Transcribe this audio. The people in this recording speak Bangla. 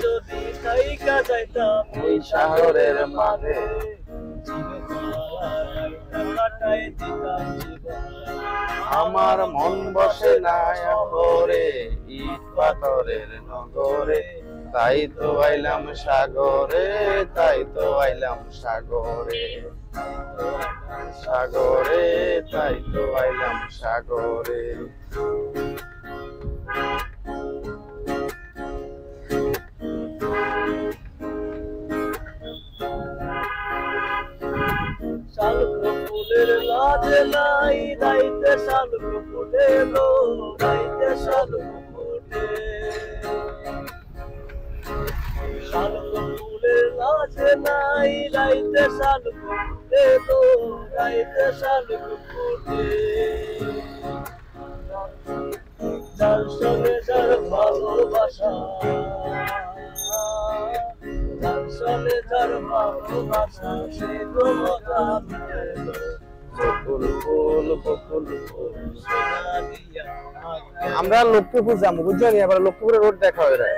যদি থাইকা যাইতাম ওই শহরের মাঝে আমার মন বসে না শহরে ইট পাথরের নগরে তাই তো আইলাম সাগরে তাই তো আইলাম সাগরে সাগরে তাই তো আইলাম সাগরে শালুক ফুলের লাজে নাই রাইতে শালুক ফুলেলো রাইতে শালুক ফুলে শালুক ফুলের লাজে নাই রাইতে শালুক ফুলেলো রাইতে শালুক ফুলে যার সঙ্গে যার ভালোবাসা যার সঙ্গে যার ভালোবাসা সে তো মজা আমরা লক্ষ্মীপুর যাবো বুঝছো নি, এবার লক্ষ্মীপুরের রোড দেখা হয়ে যায়।